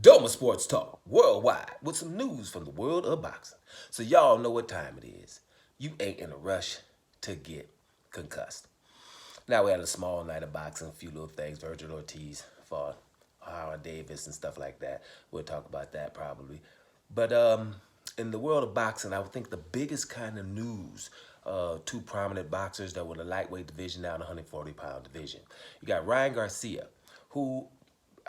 DoMa Sports Talk worldwide with some news from the world of boxing. So y'all know what time it is. You ain't in a rush to get concussed. Now we had a small night of boxing, a few little things. Virgil Ortiz fought Howard Davis and stuff like that. We'll talk about that probably. But in the world of boxing, I would think the biggest kind of news, two prominent boxers that were in the lightweight division, now in the 140-pound division. You got Ryan Garcia, who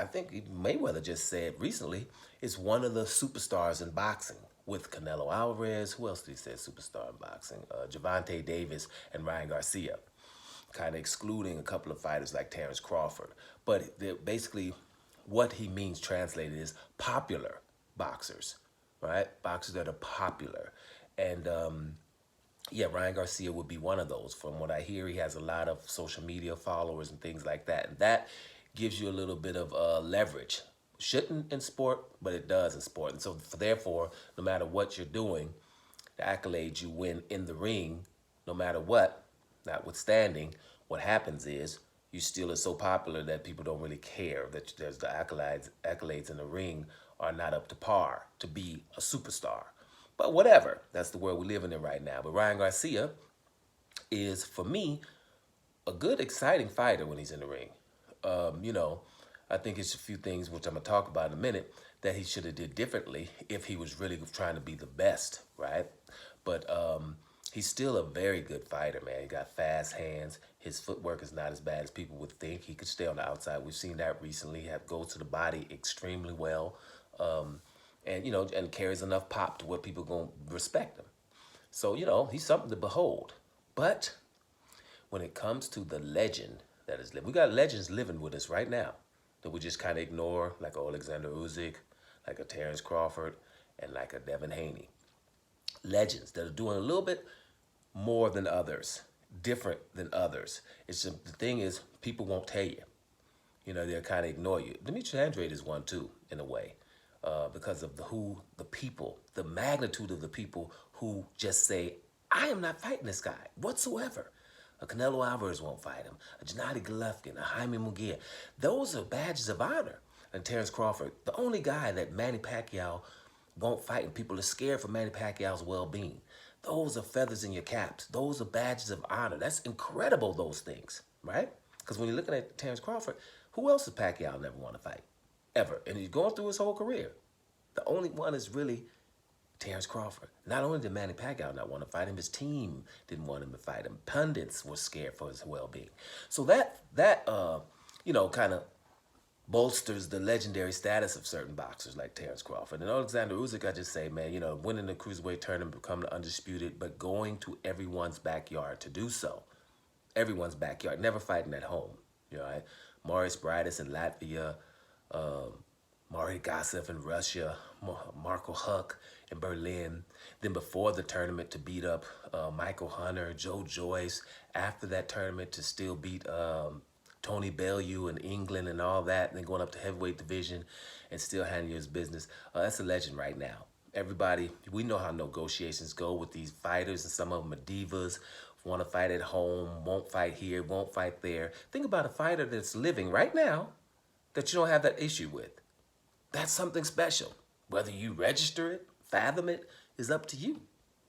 I think Mayweather just said recently is one of the superstars in boxing with Canelo Alvarez. Who else did he say superstar in boxing? Gervonta Davis and Ryan Garcia, kind of excluding a couple of fighters like Terrence Crawford. But basically what he means translated is popular boxers, right? Boxers that are popular. And yeah, Ryan Garcia would be one of those. From what I hear, he has a lot of social media followers and things like that. And that gives you a little bit of leverage. Shouldn't in sport, but it does in sport. And so therefore, no matter what you're doing, the accolades you win in the ring, no matter what, notwithstanding, what happens is you still are so popular that people don't really care that there's the accolades in the ring are not up to par to be a superstar. But whatever, that's the world we're living in right now. But Ryan Garcia is, for me, a good, exciting fighter when he's in the ring. You know, I think it's a few things, which I'm going to talk about in a minute, that he should have did differently if he was really trying to be the best, right? But he's still a very good fighter, man. He got fast hands. His footwork is not as bad as people would think. He could stay on the outside. We've seen that recently. He goes to the body extremely well. And, you know, and carries enough pop to where people going to respect him. So, you know, he's something to behold. But when it comes to the legend that is living, we got legends living with us right now that we just kind of ignore, like a Alexander Usyk, like a Terrence Crawford, and like a Devin Haney. Legends that are doing a little bit more than others, different than others. It's just, the thing is, people won't tell you. You know, they'll kind of ignore you. Demetrius Andrade is one too, in a way. Because of the people, the magnitude of the people who just say, I am not fighting this guy whatsoever. A Canelo Alvarez won't fight him. A Gennady Golovkin, a Jaime Munguia. Those are badges of honor. And Terrence Crawford, the only guy that Manny Pacquiao won't fight, and people are scared for Manny Pacquiao's well-being. Those are feathers in your caps. Those are badges of honor. That's incredible, those things, right? Because when you're looking at Terrence Crawford, who else does Pacquiao never want to fight? Ever. And he's going through his whole career. The only one is really Terrence Crawford. Not only did Manny Pacquiao not want to fight him, his team didn't want him to fight him. Pundits were scared for his well-being. So that you know, kind of bolsters the legendary status of certain boxers like Terrence Crawford. And Alexander Usyk, I just say, man, you know, winning the cruiserweight tournament, becoming the undisputed, but going to everyone's backyard to do so. Everyone's backyard, never fighting at home. You know, right? Maurice Briedis in Latvia, Mari Gassev in Russia, Marco Huck in Berlin. Then before the tournament to beat up Michael Hunter, Joe Joyce. After that tournament to still beat Tony Bellew in England and all that. And then going up to heavyweight division and still handling his business. That's a legend right now. Everybody, we know how negotiations go with these fighters, and some of them are divas, want to fight at home, won't fight here, won't fight there. Think about a fighter that's living right now that you don't have that issue with. That's something special. Whether you register it, fathom it, is up to you.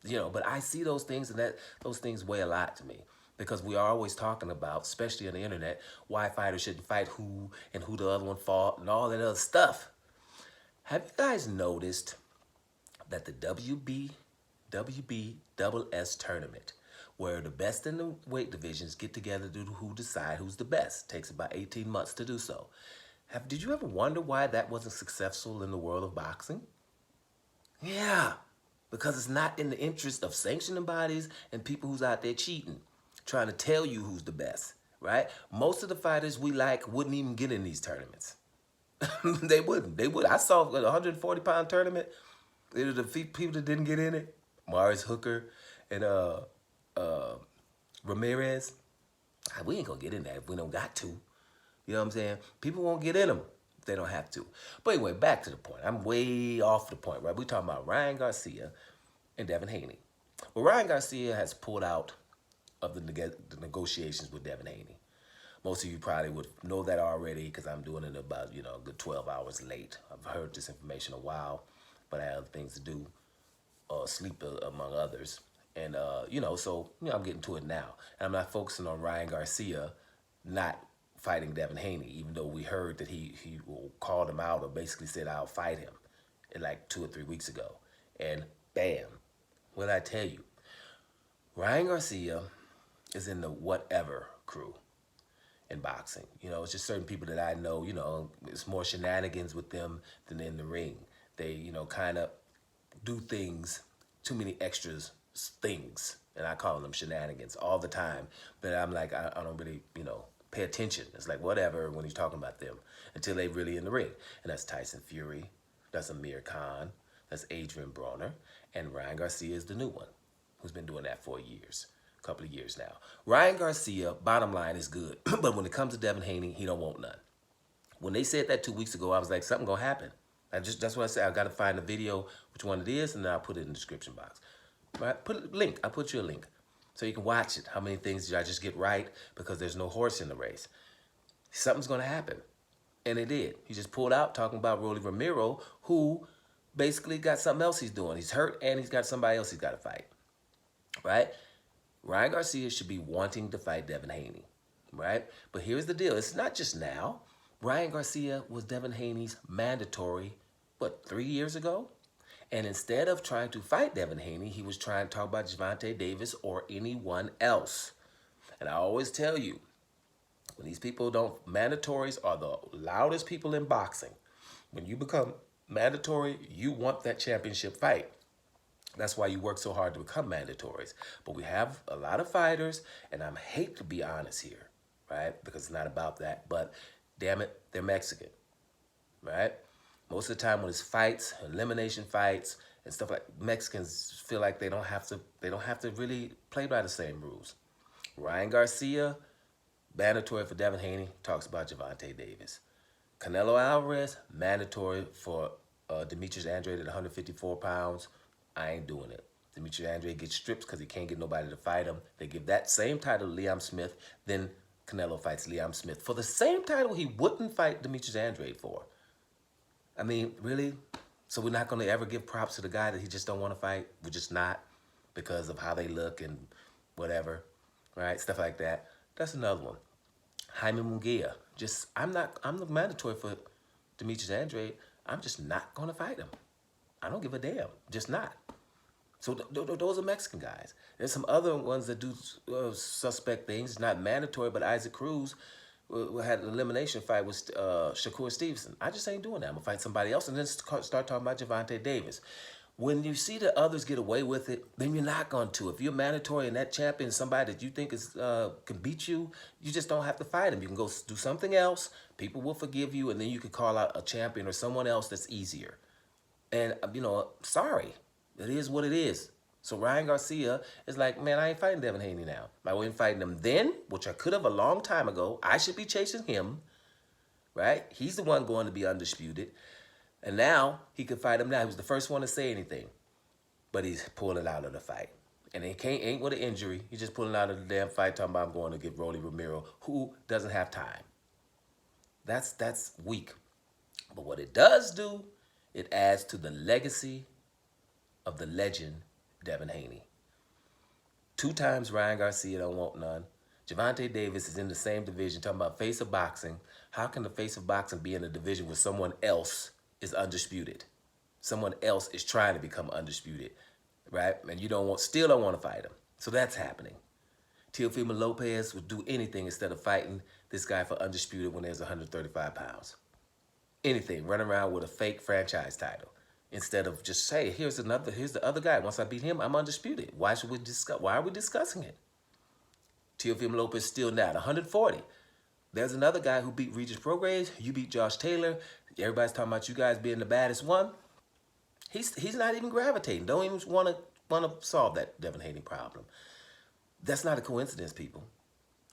You know, but I see those things, and those things weigh a lot to me. Because we are always talking about, especially on the internet, why fighters shouldn't fight who and who the other one fought and all that other stuff. Have you guys noticed that the WBSS tournament, where the best in the weight divisions get together to decide who's the best, takes about 18 months to do so. Did you ever wonder why that wasn't successful in the world of boxing? Yeah, because it's not in the interest of sanctioning bodies and people who's out there cheating, trying to tell you who's the best, right? Most of the fighters we like wouldn't even get in these tournaments. They wouldn't. I saw a 140-pound tournament. It was the people that didn't get in it. Morris Hooker and Ramirez. We ain't gonna get in that if we don't got to. You know what I'm saying? People won't get in them if they don't have to. But anyway, back to the point. I'm way off the point, right? We're talking about Ryan Garcia and Devin Haney. Well, Ryan Garcia has pulled out of the negotiations with Devin Haney. Most of you probably would know that already because I'm doing it about, you know, a good 12 hours late. I've heard this information a while, but I have other things to do, sleep among others. And, you know, so, you know, I'm getting to it now. And I'm not focusing on Ryan Garcia not fighting Devin Haney, even though we heard that he called him out or basically said, I'll fight him like 2 or 3 weeks ago. And bam, what did I tell you? Ryan Garcia is in the whatever crew in boxing. You know, it's just certain people that I know, you know, it's more shenanigans with them than in the ring. They, you know, kind of do things, too many extras things, and I call them shenanigans all the time. But I'm like, I don't really, you know, pay attention. It's like whatever when he's talking about them until they really in the ring. And that's Tyson Fury, that's Amir Khan, that's Adrian Broner, and Ryan Garcia is the new one who's been doing that for years. Couple of years now. Ryan Garcia, bottom line, is good. But when it comes to Devin Haney, he don't want none. When they said that 2 weeks ago, I was like, something gonna happen. That's what I said. I gotta find the video, which one it is, and then I'll put it in the description box. Right? Put a link. I'll put you a link. So you can watch it. How many things did I just get right? Because there's no horse in the race. Something's gonna happen. And it did. He just pulled out talking about Rolly Romero, who basically got something else he's doing. He's hurt and he's got somebody else he's gotta fight. Right? Ryan Garcia should be wanting to fight Devin Haney, right? But here's the deal. It's not just now. Ryan Garcia was Devin Haney's mandatory, 3 years ago? And instead of trying to fight Devin Haney, he was trying to talk about Gervonta Davis or anyone else. And I always tell you, when these people don't, mandatories are the loudest people in boxing. When you become mandatory, you want that championship fight. That's why you work so hard to become mandatories. But we have a lot of fighters, and I hate to be honest here, right? Because it's not about that, but damn it, they're Mexican, right? Most of the time when it's fights, elimination fights, and stuff like Mexicans feel like they don't have to really play by the same rules. Ryan Garcia, mandatory for Devin Haney, talks about Gervonta Davis. Canelo Alvarez, mandatory for Demetrius Andrade at 154 pounds. I ain't doing it. Demetrius Andrade gets stripped because he can't get nobody to fight him. They give that same title to Liam Smith, then Canelo fights Liam Smith for the same title he wouldn't fight Demetrius Andrade for. I mean, really? So we're not going to ever give props to the guy that he just don't want to fight? We're just not because of how they look and whatever, right? Stuff like that. That's another one. Jaime Munguia. I'm the mandatory for Demetrius Andrade. I'm just not going to fight him. I don't give a damn. Just not. So those are Mexican guys. There's some other ones that do suspect things. It's not mandatory, but Isaac Cruz had an elimination fight with Shakur Stevenson. I just ain't doing that. I'm going to fight somebody else and then start talking about Gervonta Davis. When you see the others get away with it, then you're not going to. If you're mandatory and that champion is somebody that you think is can beat you, you just don't have to fight him. You can go do something else. People will forgive you, and then you can call out a champion or someone else that's easier. And, you know, sorry. It is what it is. So Ryan Garcia is like, man, I ain't fighting Devin Haney now. I wasn't fighting him then, which I could have a long time ago. I should be chasing him, right? He's the one going to be undisputed. And now he could fight him now. He was the first one to say anything. But he's pulling out of the fight. And he ain't with an injury. He's just pulling out of the damn fight, talking about I'm going to get Rolly Romero, who doesn't have time. That's weak. But what it does do, it adds to the legacy of the legend, Devin Haney. 2 times Ryan Garcia don't want none. Gervonta Davis is in the same division, talking about face of boxing. How can the face of boxing be in a division where someone else is undisputed? Someone else is trying to become undisputed, right? And you still don't want to fight him. So that's happening. Teofimo Lopez would do anything instead of fighting this guy for undisputed when there's 135 pounds. Anything, run around with a fake franchise title instead of just say, here's the other guy. Once I beat him, I'm undisputed. Why are we discussing it? Teofimo Lopez still not 140. There's another guy who beat Regis Prograis. You beat Josh Taylor. Everybody's talking about you guys being the baddest one. He's not even gravitating. Don't even want to solve that Devin Haney problem. That's not a coincidence, people,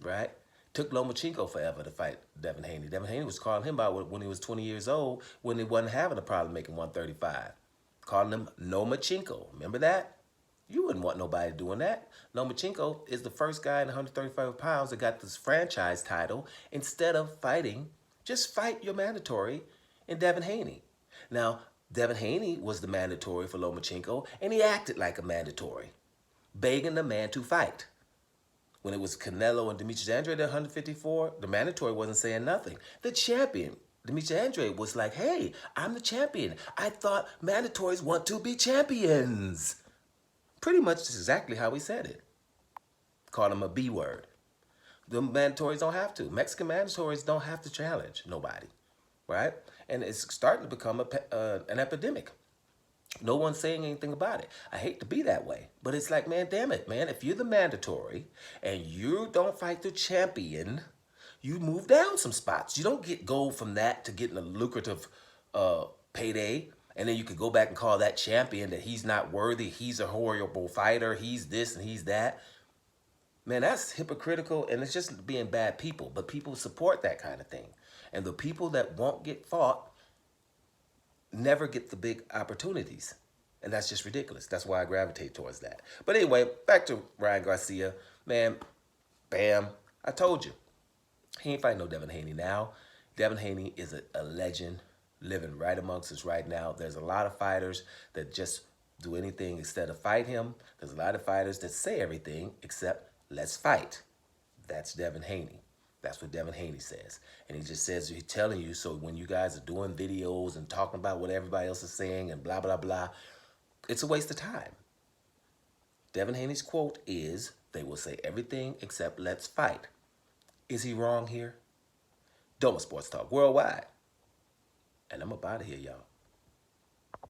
right? Took Lomachenko forever to fight Devin Haney. Devin Haney was calling him out when he was 20 years old, when he wasn't having a problem making 135. Calling him Lomachenko. Remember that? You wouldn't want nobody doing that. Lomachenko is the first guy in 135 pounds that got this franchise title. Instead of fighting, just fight your mandatory in Devin Haney. Now, Devin Haney was the mandatory for Lomachenko, and he acted like a mandatory, begging the man to fight. When it was Canelo and Demetrius Andrade at 154, the mandatory wasn't saying nothing. The champion, Demetrius Andrade, was like, hey, I'm the champion. I thought mandatories want to be champions. Pretty much exactly how he said it. Called him a B word. The mandatories don't have to. Mexican mandatories don't have to challenge nobody, right? And it's starting to become an epidemic. No one's saying anything about it. I hate to be that way, but it's like, man, damn it, man. If you're the mandatory and you don't fight the champion, you move down some spots. You don't get gold from that to getting a lucrative payday, and then you could go back and call that champion that he's not worthy. He's a horrible fighter. He's this and he's that. Man, that's hypocritical, and it's just being bad people. But people support that kind of thing. And the people that won't get fought never get the big opportunities. And that's just ridiculous. That's why I gravitate towards that. But anyway, back to Ryan Garcia. Man, bam, I told you. He ain't fighting no Devin Haney now. Devin Haney is a legend living right amongst us right now. There's a lot of fighters that just do anything instead of fight him. There's a lot of fighters that say everything except let's fight. That's Devin Haney. That's what Devin Haney says. And he just says, he's telling you, so when you guys are doing videos and talking about what everybody else is saying and blah, blah, blah, it's a waste of time. Devin Haney's quote is, they will say everything except let's fight. Is he wrong here? DoMa Sports Talk Worldwide. And I'm up out of here, y'all.